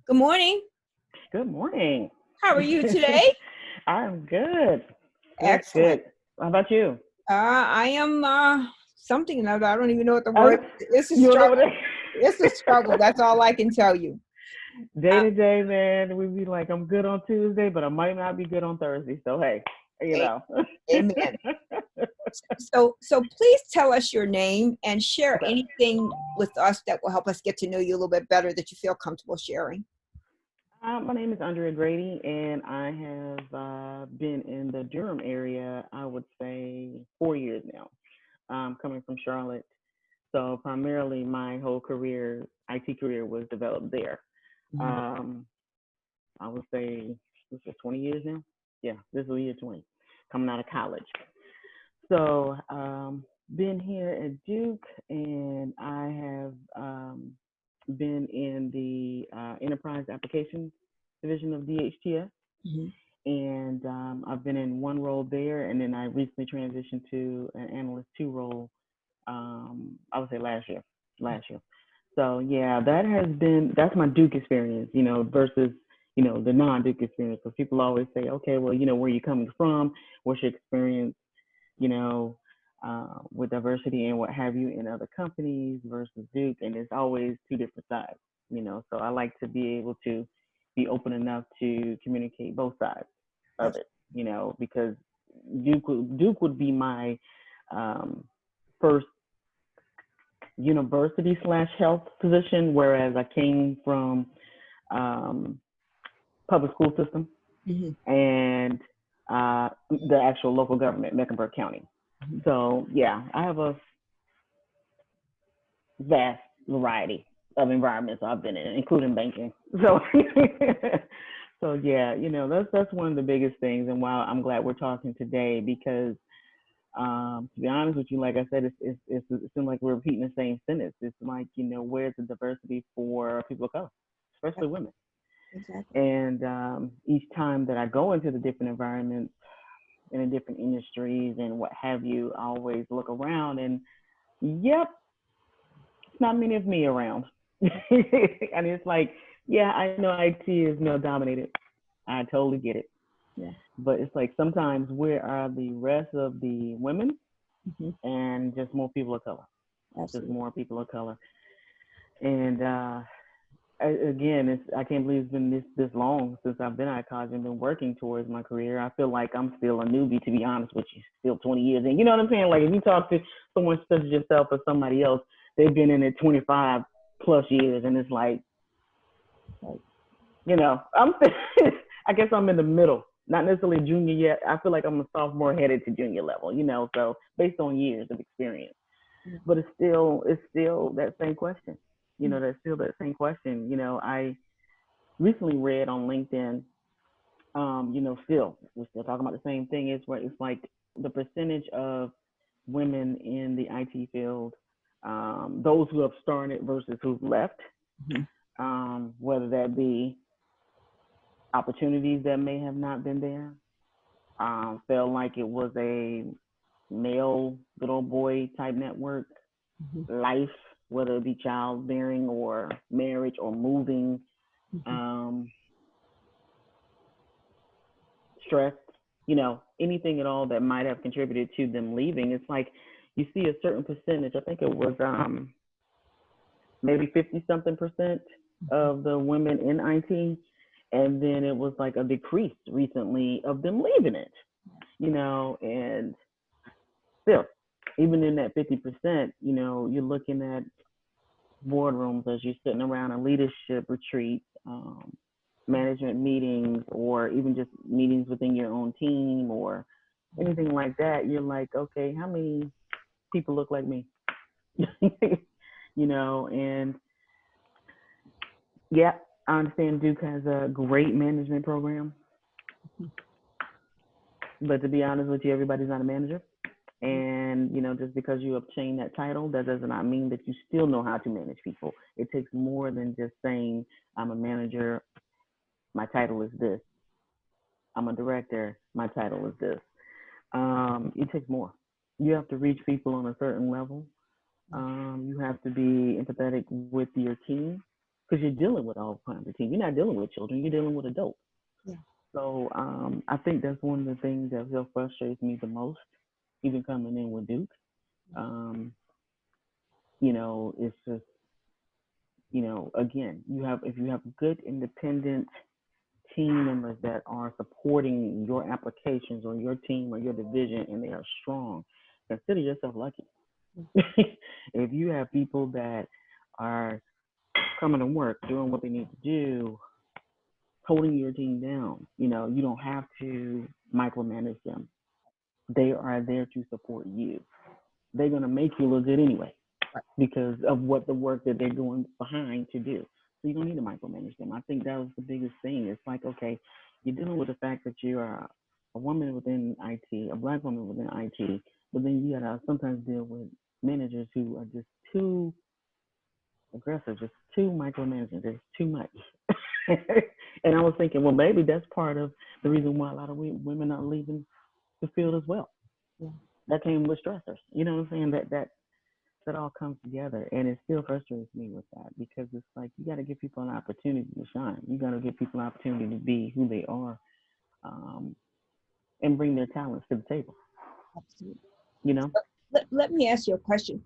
Good morning. Good morning. How are you today? I'm good. Good, Excellent. good. How about you? I am something or another. I don't even know what the Oh, word. It's a you don't know what struggle. It's a struggle. That's all I can tell you. day Uh, to day, man. We be like, I'm good on Tuesday, but I might not be good on Thursday. So hey, you a- know. Amen. So please tell us your name and share Okay. anything with us that will help us get to know you a little bit better that you feel comfortable sharing. My name is Andrea Grady, and I have been in the Durham area, I would say 4 years now. Coming from Charlotte. So primarily my whole career, IT career was developed there. Mhm. Um, I would say this is 20 years now. Yeah, this will year 20, coming out of college. So been here at Duke, and I have been in the enterprise applications division of DHTS, Mhm. and I've been in one role there, and then I recently transitioned to an analyst two role. I would say last year, last year. So yeah, that's my Duke experience, versus the non-Duke experience. Because people always say, okay, well, where are you coming from? What's your experience, you know, with diversity and what have you in other companies versus Duke, and it's always two different sides. So I like to be able to be open enough to communicate both sides of it, because Duke would be my um, first university slash health position, whereas I came from um, public school system Mhm. and the actual local government, Mecklenburg County. Mhm. So yeah, I have a vast variety of environments I've been in, including banking. So so yeah, that's one of the biggest things, and why I'm glad we're talking today because to be honest with you, like I said, it seems like we're repeating the same sentence. It's like, where's the diversity for people of color, especially Yep, women? exactly. And each time that I go into the different environments and in different industries and what have you, I always look around and, yep, it's not many of me around. And it's like, yeah, I know IT is male dominated. I totally get it. Yeah. But it's like sometimes where are the rest of the women Hmm. and just more people of color? Just Absolutely. more people of color. And again, I can't believe it's been this long since I've been out of college and been working towards my career. I feel like I'm still a newbie, to be honest with you. Still 20 years, and you know what I'm saying. Like if you talk to someone such as yourself or somebody else, they've been in it 25 plus years, and it's like I'm. I guess I'm in the middle. Not necessarily junior yet. I feel like I'm a sophomore headed to junior level. So based on years of experience, Yeah. but it's still that same question. Mhm. That's still that same question. I recently read on LinkedIn, we're still talking about the same thing. It's like the percentage of women in the IT field, those who have started versus who've left, Mhm. whether that be opportunities that may have not been there, felt like it was a male little boy type network, Mhm. life, whether it be childbearing or marriage or moving, Mhm. um, stress, anything at all that might have contributed to them leaving. It's like you see a certain percentage. I think it was maybe 50 something percent Mhm. of the women in IT. And then it was like a decrease recently of them leaving it, and still, even in that 50%, you're looking at boardrooms as you're sitting around a leadership retreat, management meetings, or even just meetings within your own team or anything like that. You're like, okay, how many people look like me? And yeah, I understand Duke has a great management program, but to be honest with you, everybody's not a manager. And just because you obtain that title, that does not mean that you still know how to manage people. It takes more than just saying I'm a manager, my title is this. I'm a director, my title is this. It takes more. You have to reach people on a certain level. You have to be empathetic with your team. because you're dealing with all kinds of teams. You're not dealing with children, you're dealing with adults. Yeah. So I think that's one of the things that still frustrates me the most, even coming in with Duke. Um, it's just, again, if you have good independent team members that are supporting your applications or your team or your division and they are strong, consider yourself lucky. If you have people that are coming to work, doing what they need to do, holding your team down, you don't have to micromanage them. They are there to support you. They're going to make you look good anyway Right. because of what the work that they're going behind to do. So you don't need to micromanage them. I think that was the biggest thing. It's like, okay, you're dealing with the fact that you are a woman within IT, a black woman within IT, but then you gotta sometimes deal with managers who are just too aggressive, just too micromanaging, just too much. And I was thinking, well, maybe that's part of the reason why a lot of women are leaving the field as well. Yeah. That came with stressors. You know what I'm saying? That all comes together, and it still frustrates me with that because it's like you got to give people an opportunity to shine. You got to give people an opportunity to be who they are, um, and bring their talents to the table. Absolutely. You know, Let me ask you a question.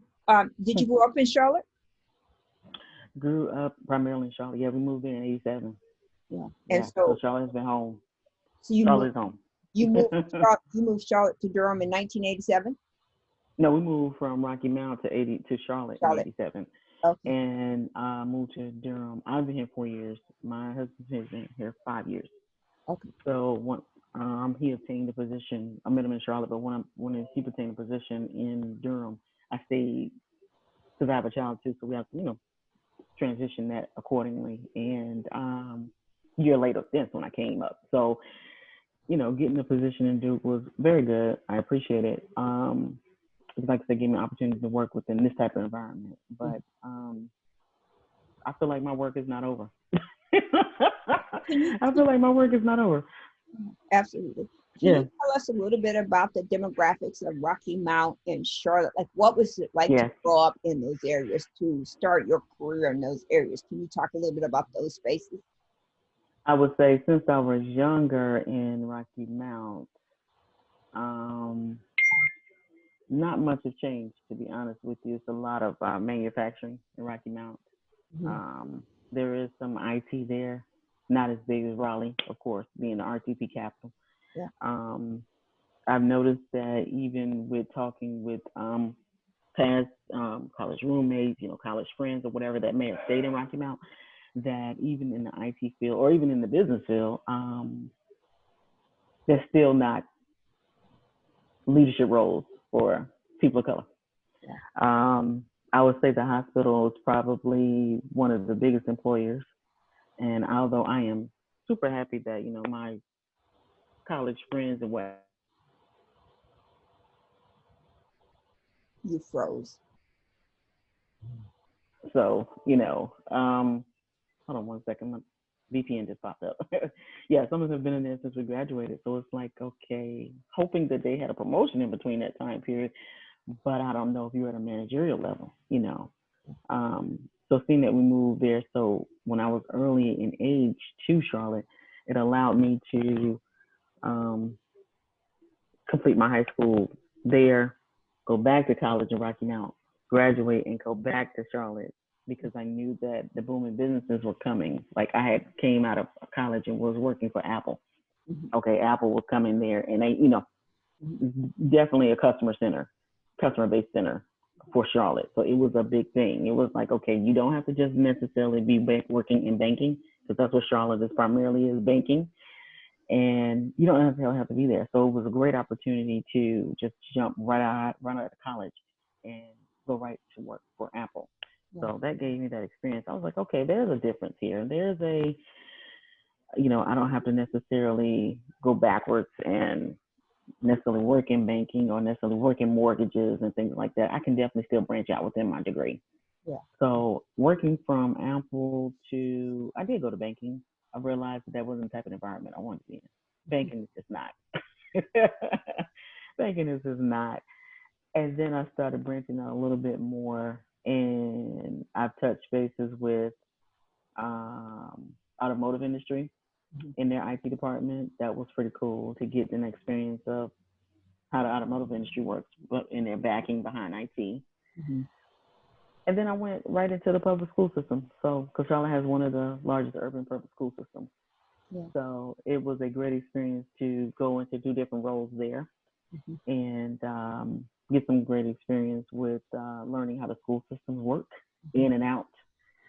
Did you grow up in Charlotte? grew up primarily in Charlotte. Yeah, we moved in '87. Yeah. And Yeah, so Charlotte has been home. so you moved Charlotte's home. you moved Charlotte to Durham in 1987? No, we moved from Rocky Mount to Charlotte in Charlotte. '87, Okay. and moved to Durham. I've been here 4 years. My husband has been here 5 years. Okay. So when he obtained a position, I met him in Charlotte, but when he obtained a position in Durham, I stayed because I have a child too. So we have to, transition that accordingly. And a year later, that's when I came up. So, getting the position in Duke was very good. I appreciate it. Like I said, gave me an opportunity to work within this type of environment. But I feel like my work is not over. I feel like my work is not over. Absolutely. Can you tell us a little bit about the demographics of Rocky Mount and Charlotte? Like, what was it like to grow up in those areas, to start your career in those areas? Can you talk a little bit about those spaces? I would say since I was younger in Rocky Mount, not much has changed, to be honest with you. It's a lot of manufacturing in Rocky Mount. There is some IT there, not as big as Raleigh, of course, being the RTP capital. Yeah. I've noticed that even with talking with past college roommates, college friends or whatever that may have stayed in Rocky Mount, that even in the IT field or even in the business field, there's still not leadership roles for people of color. Yeah. I would say the hospital is probably one of the biggest employers. And although I am super happy that, my college friends and what. You froze. So, hold on one second. My VPN just popped up. Yeah, some of them have been in there since we graduated. So it's like, okay, hoping that they had a promotion in between that time period. But I don't know if you're at a managerial level, So seeing that we moved there, so when I was early in age to Charlotte, it allowed me to complete my high school there, go back to college in Rocky Mount, graduate, and go back to Charlotte because I knew that the booming businesses were coming. Like I had came out of college and was working for Apple. Okay, Apple was coming there, and they, definitely a customer-based center for Charlotte. So it was a big thing. It was like, okay, you don't have to just necessarily be working in banking because that's what Charlotte is primarily is banking. And you don't necessarily have to be there. So it was a great opportunity to just jump right out of college and go right to work for Apple. Yeah. So that gave me that experience. I was like, okay, there's a difference here. There's a, I don't have to necessarily go backwards and necessarily work in banking or necessarily work in mortgages and things like that. I can definitely still branch out within my degree. Yeah. So working from Apple to, I did go to banking. I realized that wasn't the type of environment I wanted to be in. Banking is just not. Banking is just not. And then I started branching out a little bit more, and I've touched bases with automotive industry in their IT department. That was pretty cool to get an experience of how the automotive industry works, but in their backing behind IT. Mm-hmm. And then I went right into the public school system. So, because Charlotte has one of the largest urban public school systems. Yeah. So it was a great experience to go into 2 different roles there Mm-hmm. and get some great experience with learning how the school systems work in and out,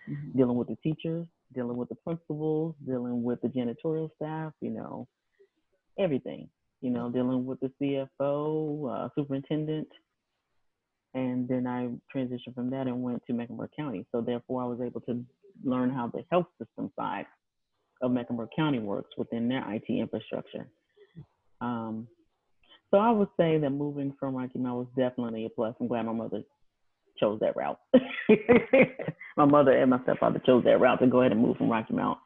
Mm-hmm. dealing with the teachers, dealing with the principals, dealing with the janitorial staff, everything, dealing with the CFO, superintendent. And then I transitioned from that and went to Mecklenburg County. So therefore, I was able to learn how the health system side of Mecklenburg County works within their IT infrastructure. Um, so I would say that moving from Rocky Mount was definitely a plus. I'm glad my mother chose that route. My mother and my stepfather chose that route to go ahead and move from Rocky Mount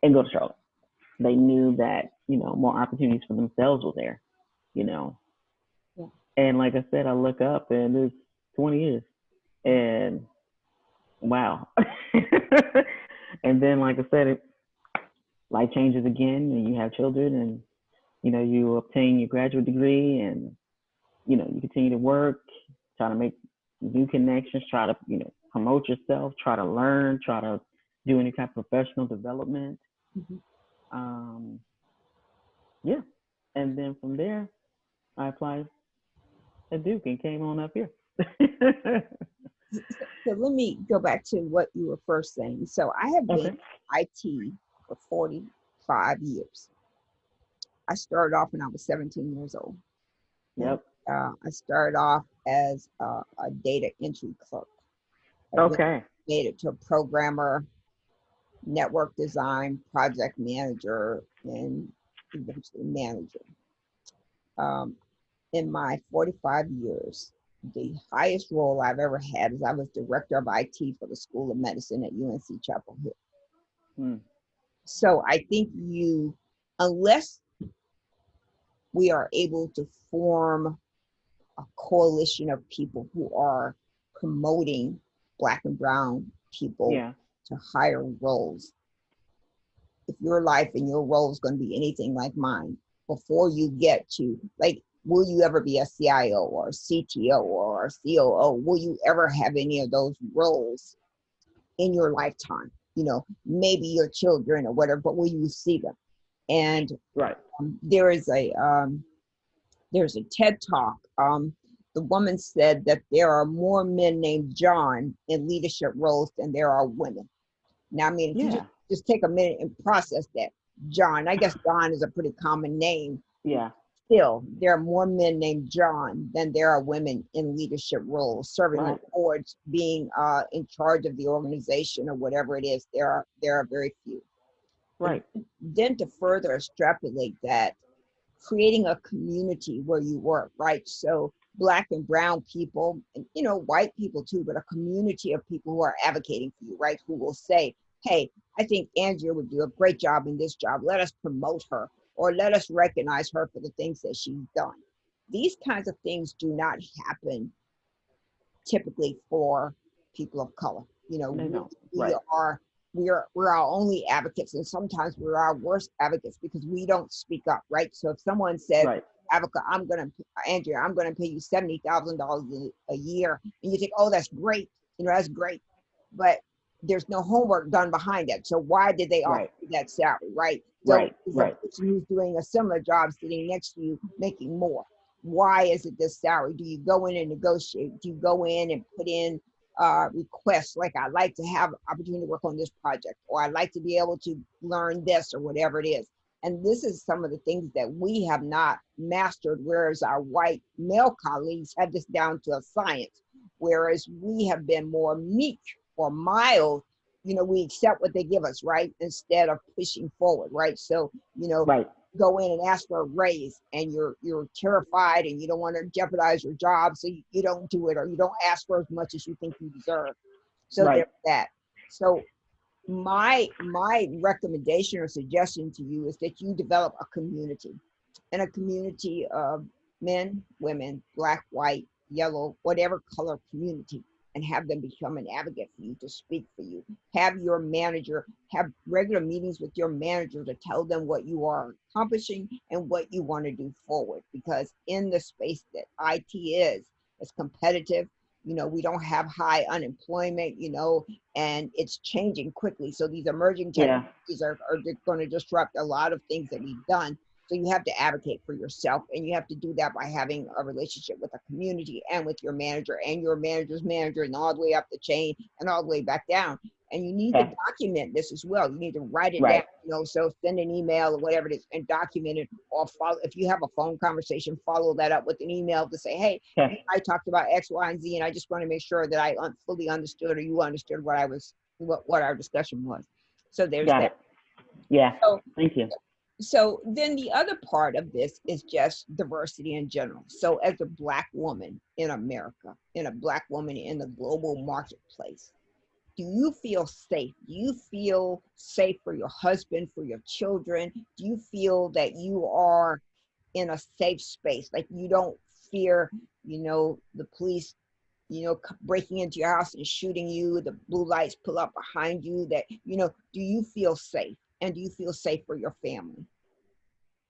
and go to Charlotte. They knew that, more opportunities for themselves were there, Yeah. And like I said, I look up and it's 20 years and wow. And then, like I said, life changes again and you have children and, you obtain your graduate degree and, you continue to work, try to make new connections, try to, promote yourself, try to learn, try to do any kind of professional development. Mm-hmm. Yeah. And then from there, I applied at Duke and came on up here. So let me go back to what you were first saying. So I have been in IT for 45 years. I started off when I was 17 years old. Yep. I started off as a data entry clerk. Okay. Made it to a programmer, network design, project manager, and eventually manager. In my 45 years, the highest role I've ever had is I was director of IT for the School of Medicine at UNC Chapel Hill. So I think unless we are able to form a coalition of people who are promoting Black and brown people to higher roles, if your life and your role is going to be anything like mine, before you get to, like, will you ever be a CIO or a CTO or a COO? Will you ever have any of those roles in your lifetime? Maybe your children or whatever, but will you see them? And there's a TED talk. The woman said that there are more men named John in leadership roles than there are women. Now, I mean, if you just take a minute and process that. John, I guess John is a pretty common name. Yeah. Still, there are more men named John than there are women in leadership roles, serving on boards, being in charge of the organization or whatever it is. There are very few. Right. Then to further extrapolate that, creating a community where you work, right? So Black and brown people, and white people too, but a community of people who are advocating for you, right? Who will say, hey, I think Andrea would do a great job in this job. Let us promote her, or let us recognize her for the things that she's done. These kinds of things do not happen typically for people of color. We're our only advocates, and sometimes we're our worst advocates because we don't speak up, right? So if someone says, Andrea, I'm gonna pay you $70,000 a year, and you think, oh, that's great, that's great, but there's no homework done behind that. So why did they offer you that salary, right? So is the person who's doing a similar job sitting next to you making more? Why is it this salary? Do you go in and negotiate? Do you go in and put in requests like, I'd like to have opportunity to work on this project, or I'd like to be able to learn this, or whatever it is? And this is some of the things that we have not mastered, whereas our white male colleagues have this down to a science, whereas we have been more meek or mild. We accept what they give us, right? Instead of pushing forward, right? So, go in and ask for a raise, and you're terrified and you don't want to jeopardize your job, so you don't do it, or you don't ask for as much as you think you deserve. So there's that. So my recommendation or suggestion to you is that you develop a community, and a community of men, women, Black, white, yellow, whatever color community. and have them become an advocate for you, to speak for you. Have your manager have regular meetings with your manager to tell them what you are accomplishing and what you want to do forward. Because in the space that IT is, it's competitive. We don't have high unemployment, and it's changing quickly. So these emerging technologies are going to disrupt a lot of things that we've done. So you have to advocate for yourself, and you have to do that by having a relationship with a community and with your manager and your manager's manager, and all the way up the chain and all the way back down. And you need to document this as well. You need to write it down, so send an email or whatever it is and document it, or follow. If you have a phone conversation, follow that up with an email to say, hey, I talked about X, Y, and Z, and I just want to make sure that I fully understood, or you understood what our discussion was. So there's that. Yeah. So, thank you. So then the other part of this is just diversity in general. So as a Black woman in America, and a Black woman in the global marketplace, do you feel safe? Do you feel safe for your husband, for your children? Do you feel that you are in a safe space? Like you don't fear, the police, breaking into your house and shooting you, the blue lights pull up behind you, that, do you feel safe? And do you feel safe for your family?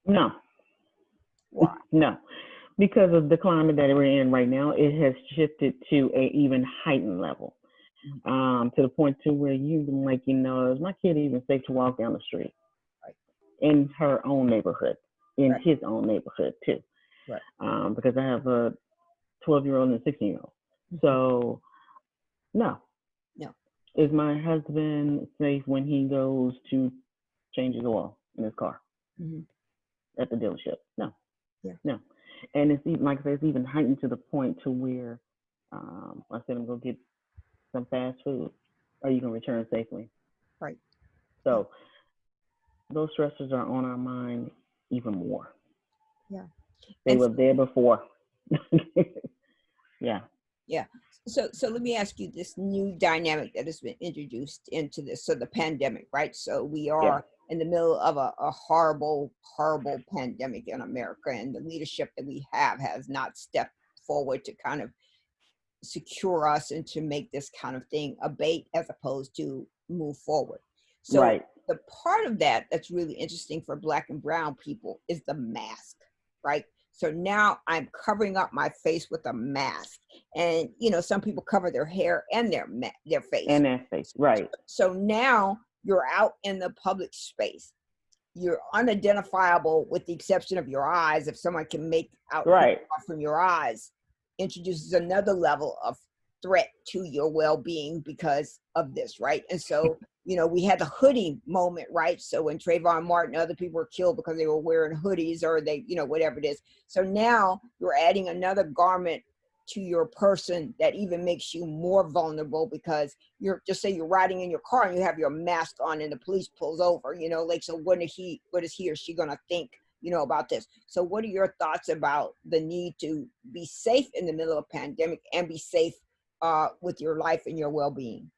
No. Why? No. Because of the climate that we're in right now, it has shifted to an even heightened level. To the point to where you can, like, is my kid even safe to walk down the street? Right. In her own neighborhood, in right. his own neighborhood too. Right. Because I have a 12-year-old and a 16-year-old. So, no. Is my husband safe when he goes to change his oil in his car at the dealership? No. No. And it's even, like I said, it's even heightened to the point to where I said, I'm going to get some fast food. Are you going to return safely? Right. So those stressors are on our mind even more. Yeah. They were there before. Yeah. Yeah. So let me ask you this new dynamic that has been introduced into this. So the pandemic, right? So we are in the middle of a horrible, horrible pandemic in America, and the leadership that we have has not stepped forward to kind of secure us and to make this kind of thing abate as opposed to move forward. So the part of that that's really interesting for Black and brown people is the mask, right? So now I'm covering up my face with a mask, and some people cover their hair and their face. And their face, right. So now you're out in the public space. You're unidentifiable with the exception of your eyes. If someone can make out from your eyes, introduces another level of threat to your well-being because of this, right? And so, we had the hoodie moment, right? So when Trayvon Martin, other people were killed because they were wearing hoodies, or they, whatever it is. So now you're adding another garment to your person that even makes you more vulnerable, because you're, just say you're riding in your car and you have your mask on and the police pulls over, so what is he or she gonna think, about this? So what are your thoughts about the need to be safe in the middle of a pandemic and be safe with your life and your well-being?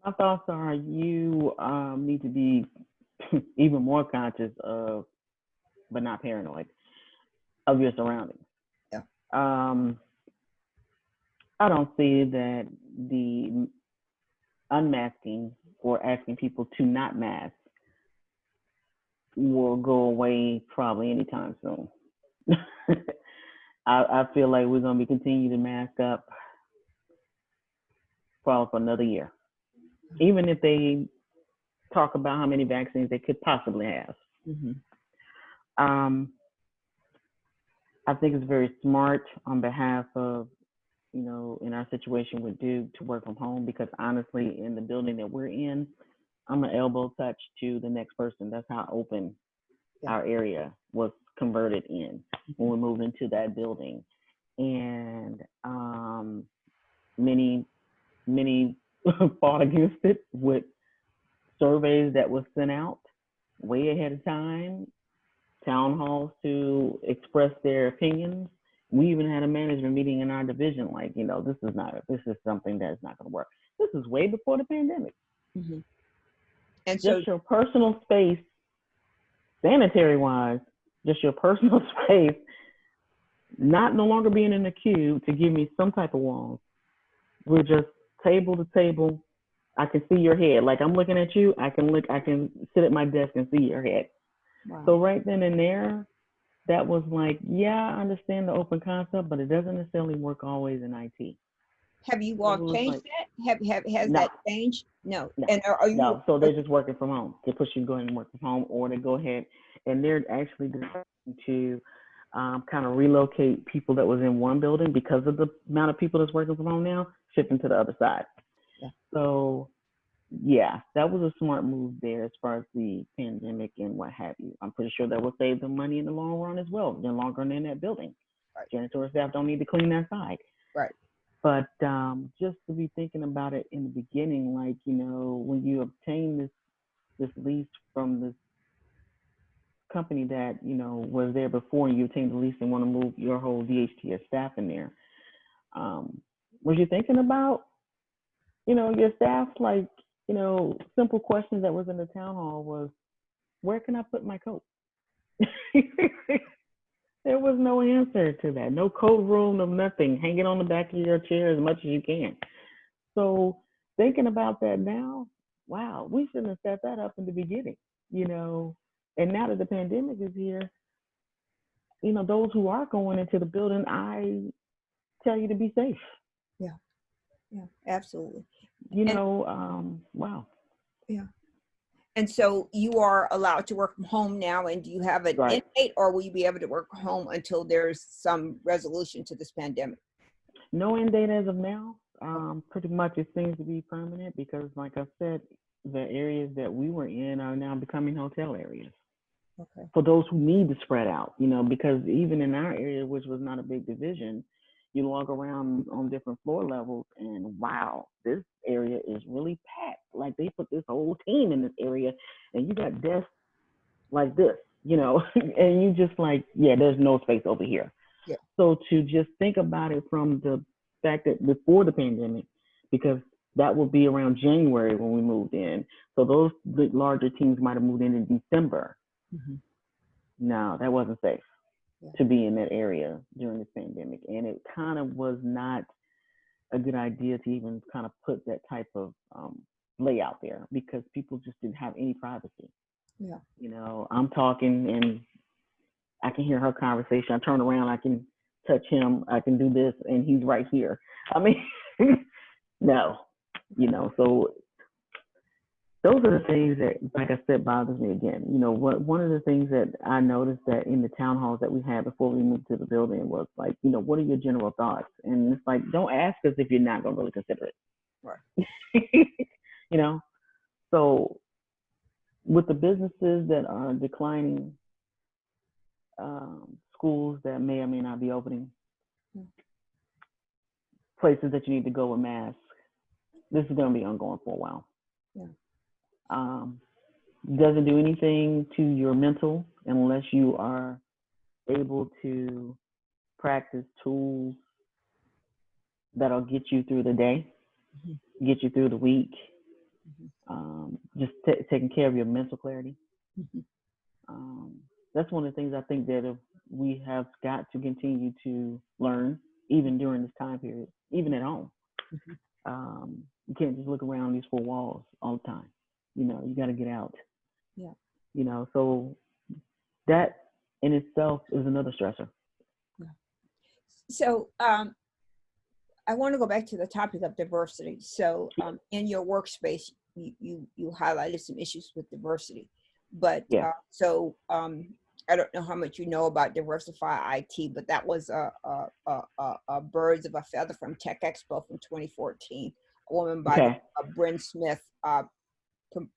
My thoughts are you need to be even more conscious of, but not paranoid, of your surroundings. Yeah. I don't see that the unmasking or asking people to not mask will go away probably anytime soon. I feel like we're going to be continuing to mask up probably for another year, even if they talk about how many vaccines they could possibly have. I think it's very smart on behalf of, in our situation with Duke, to work from home, because honestly, in the building that we're in, I'm an elbow touch to the next person. That's how open our area was converted in when we moved into that building. And many fought against it with surveys that were sent out way ahead of time, town halls to express their opinions. We even had a management meeting in our division, like, this is something that's not going to work. This is way before the pandemic. And so just your personal space, sanitary wise, just your personal space, no longer being in the queue to give me some type of walls. We're just table to table. I can see your head. Like I'm looking at you, I can sit at my desk and see your head. Wow. So right then and there, that was like, yeah, I understand the open concept, but it doesn't necessarily work always in IT. Have you So all it was changed like, that? Has no, that changed? No. no, And are you? no. So they're just working from home. They push you to go ahead and work from home, or they go ahead and they're actually deciding to kind of relocate people that was in one building because of the amount of people that's working from home now, shifting to the other side. Yeah. So yeah, that was a smart move there as far as the pandemic and what have you. I'm pretty sure that will save them money in the long run as well. They're longer in that building. Right. Janitorial staff don't need to clean that side. Right. But just to be thinking about it in the beginning, like, you know, when you obtain this lease from this company that, you know, was there before and you obtained the lease and want to move your whole DHTS staff in there, um, was you thinking about, you know, your staff? Like, you know, simple questions that was in the town hall was, where can I put my coat? There was no answer to that. No coat room, no nothing. Hang it on the back of your chair as much as you can. So thinking about that now, wow, we shouldn't have set that up in the beginning, you know. And now that the pandemic is here, you know, those who are going into the building, I tell you to be safe. Yeah. Yeah. Absolutely. You And know, wow. yeah. And so you are allowed to work from home now. And do you have an Right. end date, or will you be able to work home until there's some resolution to this pandemic? No end date as of now. Pretty much it seems to be permanent because, like I said, the areas that we were in are now becoming hotel areas Okay. for those who need to spread out, you know, because even in our area, which was not a big division, you walk around on different floor levels and wow, this area is really packed. Like they put this whole team in this area and you got desks like this, you know, and you just like, yeah, there's no space over here. Yeah. So to just think about it from the fact that before the pandemic, because that would be around January when we moved in. So those the larger teams might have moved in December. Mm-hmm. No, that wasn't safe Yeah. to be in that area during this pandemic. And it kind of was not a good idea to even kind of put that type of layout there because people just didn't have any privacy. Yeah. You know, I'm talking and I can hear her conversation. I turn around, I can touch him, I can do this, and he's right here. I mean, no, you know, so those are the things that, like I said, bothers me again. You know, one of the things that I noticed that in the town halls that we had before we moved to the building was like, you know, what are your general thoughts? And it's like, don't ask us if you're not going to really consider Right. it. You know, so with the businesses that are declining, schools that may or may not be opening, Yeah. places that you need to go with masks, this is going to be ongoing for a while. Yeah. Um, doesn't do anything to your mental unless you are able to practice tools that'll get you through the day, Mm-hmm. get you through the week, Mm-hmm. just taking care of your mental clarity. Mm-hmm. Um, that's one of the things I think that we have got to continue to learn, even during this time period, even at home. Mm-hmm. You can't just look around these four walls all the time. You know, you got to get out. Yeah. You know, so that in itself is another stressor. Yeah. So I want to go back to the topic of diversity. So in your workspace, you highlighted some issues with diversity, but Yeah. I don't know how much you know about Diversify IT, but that was a birds of a feather from Tech Expo from 2014. A woman by the Okay. Bryn Smith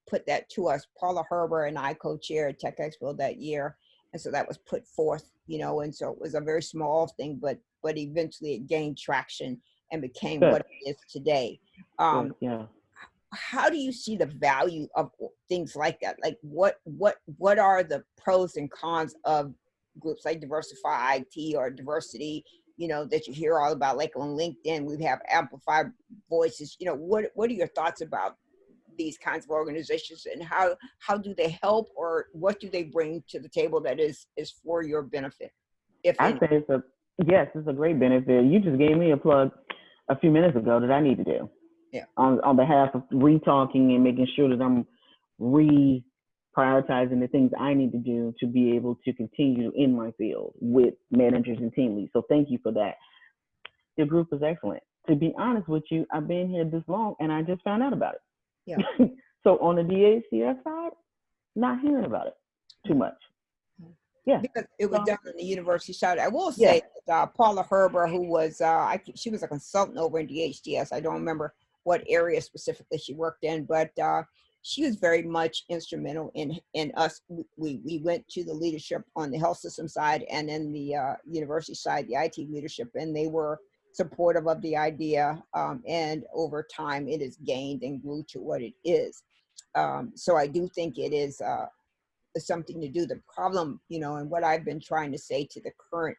put that to us. Paula Herber and I co-chaired Tech Expo that year, and so that was put forth, you know, and so it was a very small thing, but eventually it gained traction and became Good. what it is today. Good. Yeah. How do you see the value of things like that? Like what are the pros and cons of groups like Diversify IT or diversity, you know, that you hear all about? Like on LinkedIn, we have Amplified Voices. You know, what are your thoughts about these kinds of organizations, and how do they help, or what do they bring to the table that is for your benefit, if I any? say it's a yes, it's a great benefit. You just gave me a plug. a few minutes ago that I need to do Yeah. on behalf of retalking and making sure that I'm prioritizing the things I need to do to be able to continue in my field with managers and team leads. So thank you for that. Your group is excellent. To be honest with you, I've been here this long and I just found out about it. Yeah. So on the DHCS side, not hearing about it too much. Yeah. Because it was done on the university side. I will Yeah. say that Paula Herber, who was, she was a consultant over in DHDS. I don't remember what area specifically she worked in, but she was very much instrumental in us. We went to the leadership on the health system side and then the university side, the IT leadership, and they were supportive of the idea. And over time, it has gained and grew to what it is. So I do think it is something to do. The problem, and what I've been trying to say to the current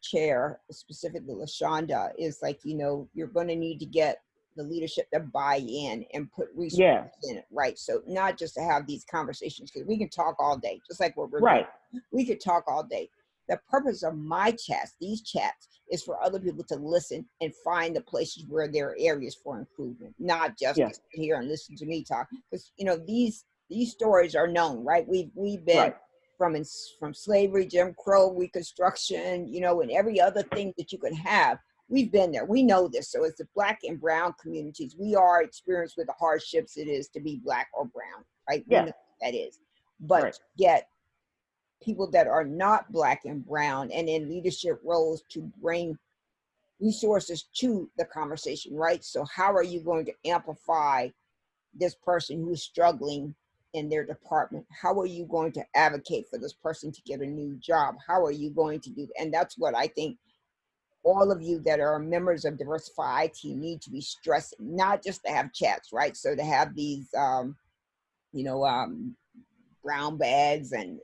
chair, specifically LaShonda, is like, you're going to need to get the leadership to buy in and put resources in it, right? So not just to have these conversations, because we can talk all day, just like what we're doing. We could talk all day. The purpose of my chats, these chats, is for other people to listen and find the places where there are areas for improvement, not just to sit here and listen to me talk. Because these stories are known, right? We've been from slavery, Jim Crow, Reconstruction, and every other thing that you could have. We've been there. We know this. So as the Black and brown communities, we are experienced with the hardships it is to be Black or brown, right? We know what that is. But yet people that are not Black and brown and in leadership roles to bring resources to the conversation, right? So how are you going to amplify this person who's struggling in their department? How are you going to advocate for this person to get a new job? How are you going to do that? And that's what I think all of you that are members of Diversify IT need to be stressing, not just to have chats, right? So to have these, brown bags and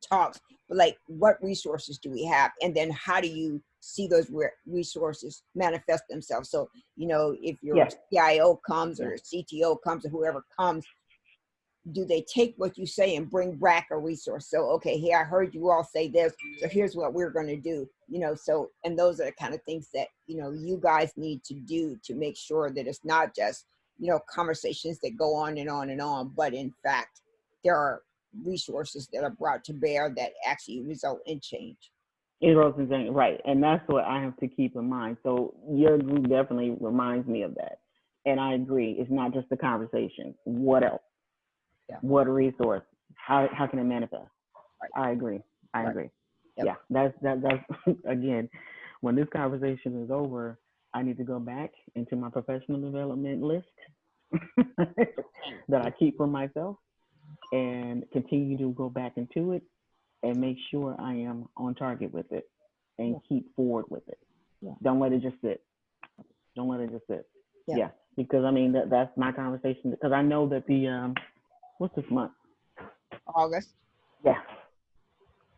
talks, but like, what resources do we have? And then how do you see those resources manifest themselves? So, if your CIO comes or CTO comes or whoever comes, do they take what you say and bring back a resource? So, okay, here, I heard you all say this, so here's what we're going to do, so, and those are the kind of things that, you guys need to do to make sure that it's not just, conversations that go on and on and on, but in fact, there are resources that are brought to bear that actually result in change. Right. And that's what I have to keep in mind. So your group definitely reminds me of that. And I agree. It's not just the conversation. What else? Yeah. What resource? How can it manifest? Right. I agree. I agree. Yep. Yeah. That's again, when this conversation is over, I need to go back into my professional development list that I keep for myself and continue to go back into it and make sure I am on target with it and keep forward with it. Yeah. Don't let it just sit. Don't let it just sit. Yeah. Because I mean, that's my conversation, because I know that the, what's this month? August. Yeah.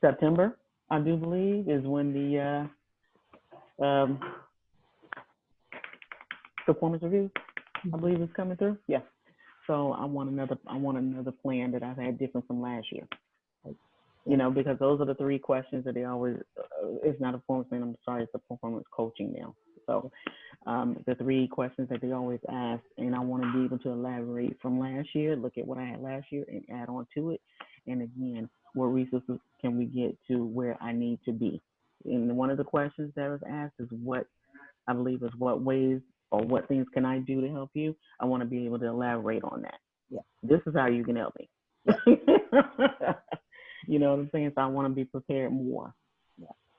September, I do believe, is when the performance review, I believe, is coming through. Yeah. So I want another plan that I've had different from last year. Because those are the three questions that they always, it's not a performance plan, I'm sorry, it's a performance coaching now. So the three questions that they always ask, and I want to be able to elaborate from last year, look at what I had last year and add on to it. And again, what resources can we get to where I need to be? And one of the questions that was asked is what ways or what things can I do to help you? I want to be able to elaborate on that. Yeah. This is how you can help me. Yeah. You know what I'm saying? So I want to be prepared more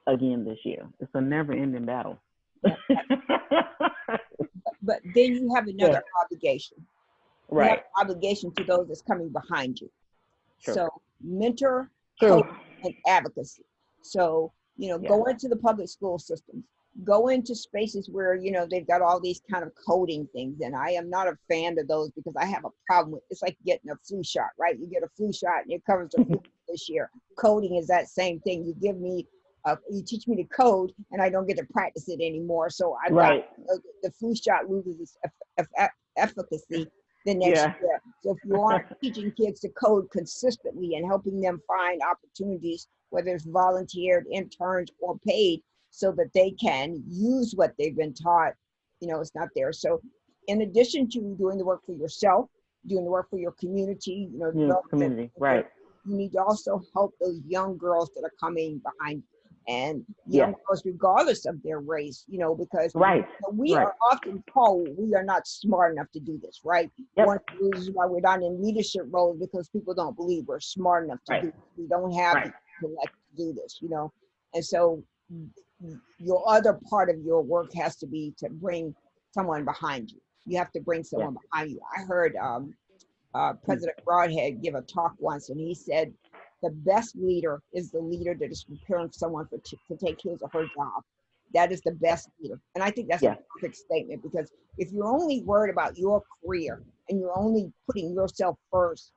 again this year. It's a never-ending battle. But then you have another obligation. Right. You have an obligation to those that's coming behind you. Sure. So mentor, coach, and advocacy. So, go into the public school systems. Go into spaces where, they've got all these kind of coding things. And I am not a fan of those because I have a problem with, it's like getting a flu shot, right? You get a flu shot and it covers the flu this year. Coding is that same thing. You teach me to code and I don't get to practice it anymore. So I've got the flu shot loses its efficacy the next year. So if you aren't teaching kids to code consistently and helping them find opportunities, whether it's volunteered, interns, or paid, so that they can use what they've been taught. It's not there. So in addition to doing the work for yourself, doing the work for your community, Community, right. you need to also help those young girls that are coming behind you, and young Yes. girls regardless of their race, because Right. we are often told we are not smart enough to do this, right? Yep. One of the reasons why we're not in leadership roles because people don't believe we're smart enough to do this. We don't have the intellect to do this, and so your other part of your work has to be to bring someone behind you. You have to bring someone behind you. I heard President Broadhead give a talk once, and he said the best leader is the leader that is preparing someone to take his or her job. That is the best leader. And I think that's a perfect statement, because if you're only worried about your career and you're only putting yourself first,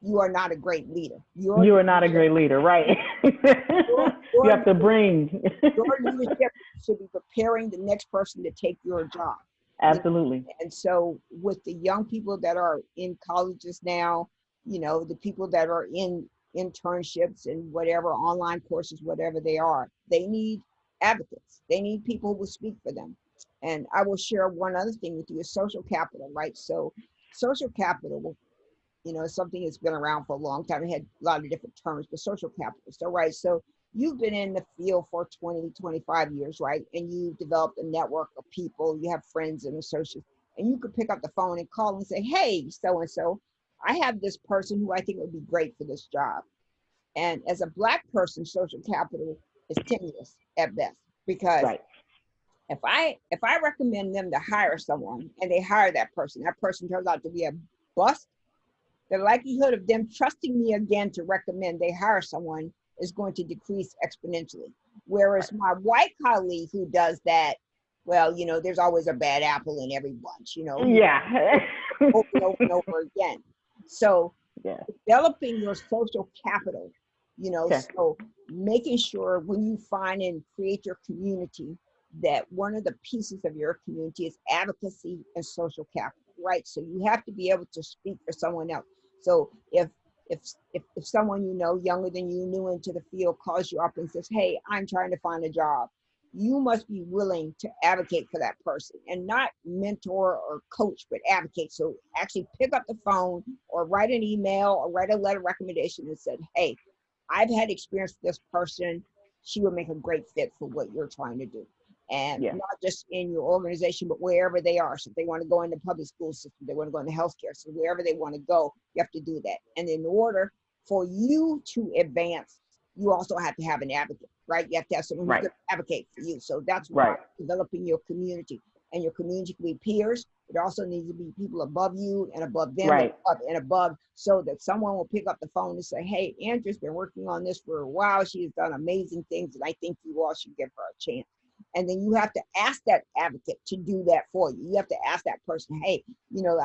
you are not a great leader. You are not a great leader, right? You have to bring. Your leadership should be preparing the next person to take your job. Absolutely. And so with the young people that are in colleges now, the people that are in internships and whatever, online courses, whatever they are, they need advocates. They need people who will speak for them. And I will share one other thing with you, is social capital, right? So social capital, something that's been around for a long time. It had a lot of different terms, but social capital. So, right. So you've been in the field for 20, 25 years, right? And you've developed a network of people. You have friends and associates, and you could pick up the phone and call and say, hey, so-and-so, I have this person who I think would be great for this job. And as a Black person, social capital is tenuous at best, because if I recommend them to hire someone and they hire that person turns out to be a bust, the likelihood of them trusting me again to recommend they hire someone is going to decrease exponentially. Whereas my white colleague who does that, well, there's always a bad apple in every bunch, Yeah. over and over and over again. So developing your social capital, so making sure when you find and create your community, that one of the pieces of your community is advocacy and social capital, right? So you have to be able to speak for someone else. So if someone younger than you, new into the field, calls you up and says, hey, I'm trying to find a job, you must be willing to advocate for that person, and not mentor or coach, but advocate. So actually pick up the phone or write an email or write a letter of recommendation and said, hey, I've had experience with this person. She would make a great fit for what you're trying to do. And not just in your organization, but wherever they are. So if they want to go in the public school system, they want to go in the healthcare, so wherever they want to go, you have to do that. And in order for you to advance, you also have to have an advocate, right? You have to have someone who's going to advocate for you. So that's why developing your community, and your community can be peers. It also needs to be people above you and above them and above, so that someone will pick up the phone and say, hey, Andrea's been working on this for a while. She has done amazing things, and I think you all should give her a chance. And then you have to ask that advocate to do that for you. You have to ask that person, hey,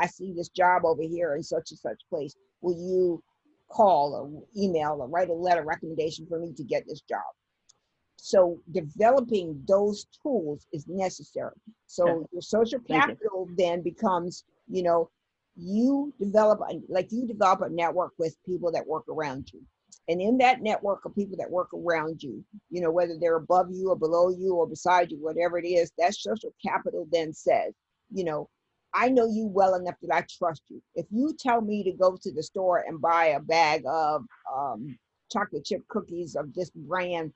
I see this job over here in such and such place. Will you call or email or write a letter recommendation for me to get this job? So developing those tools is necessary. So your social capital then becomes, you develop a network with people that work around you. And in that network of people that work around you, whether they're above you or below you or beside you, whatever it is, that social capital then says, I know you well enough that I trust you. If you tell me to go to the store and buy a bag of chocolate chip cookies of this brand,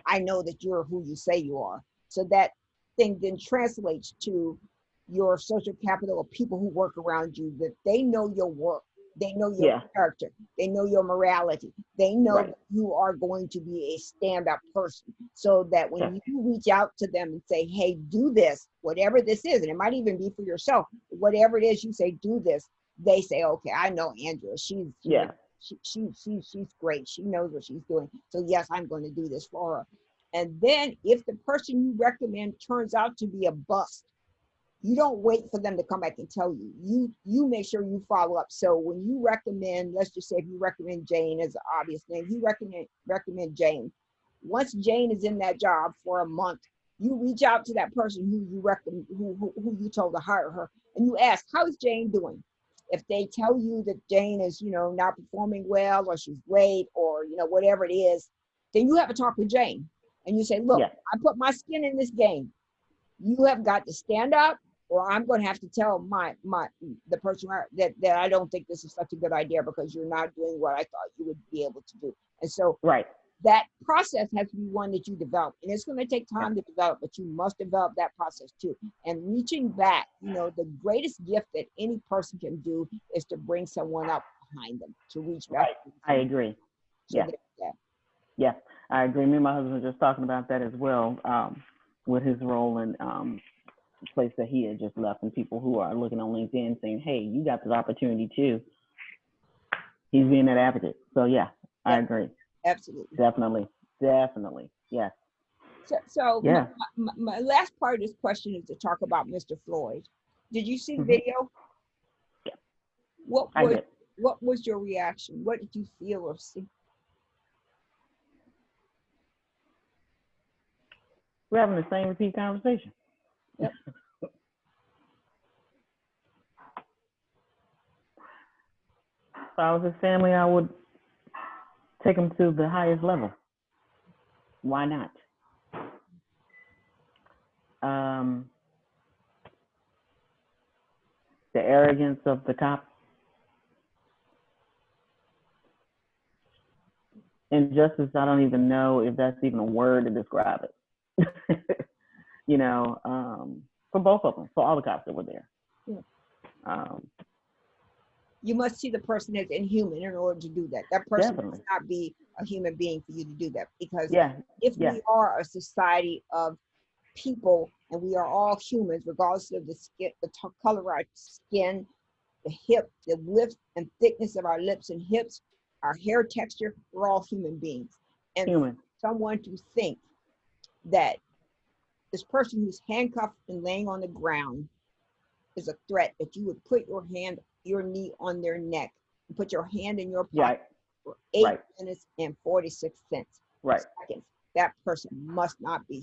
I know that you're who you say you are. So that thing then translates to your social capital of people who work around you, that they know your work. They know your character. They know your morality. They know that you are going to be a stand-up person, so that when you reach out to them and say, hey, do this, whatever this is, and it might even be for yourself, whatever it is you say, do this, they say, okay, I know Andrea. She's great. She knows what she's doing. So yes, I'm going to do this for her. And then if the person you recommend turns out to be a bust, you don't wait for them to come back and tell you. You make sure you follow up. So when you recommend, let's just say if you recommend Jane as an obvious name, you recommend Jane. Once Jane is in that job for a month, you reach out to that person who you recommend, who you told to hire her, and you ask, how is Jane doing? If they tell you that Jane is, not performing well, or she's late, or, whatever it is, then you have to talk with Jane and you say, look, Yeah. I put my skin in this game. You have got to stand up, or I'm going to have to tell the person that I don't think this is such a good idea because you're not doing what I thought you would be able to do. And so Right. that process has to be one that you develop, and it's going to take time to develop, but you must develop that process too. And reaching back, the greatest gift that any person can do is to bring someone up behind them, to reach back. Right. I agree. So Yeah. Yeah, I agree. Me and my husband were just talking about that as well, with his role in the place that he had just left, and people who are looking on LinkedIn saying, hey, you got this opportunity too. He's being that advocate. So yeah, I agree. Absolutely. Definitely. Yes. So yeah. my last part of this question is to talk about Mr. Floyd. Did you see the video? Yeah. What was your reaction? What did you feel or see? We're having the same repeat conversation. Yep. If I was his family, I would take him to the highest level. Why not? The arrogance of the cop. Injustice, I don't even know if that's even a word to describe it. For both of them, for all the cops that were there. Yeah. You must see the person as inhuman in order to do that. That person must not be a human being for you to do that. Because if we are a society of people and we are all humans, regardless of the skin, the color of our skin, the hip, the width and thickness of our lips and hips, our hair texture, we're all human beings. And someone to think that this person who's handcuffed and laying on the ground is a threat, that you would put your knee on their neck and put your hand in your pocket for 8 minutes and 46 seconds. That person must not be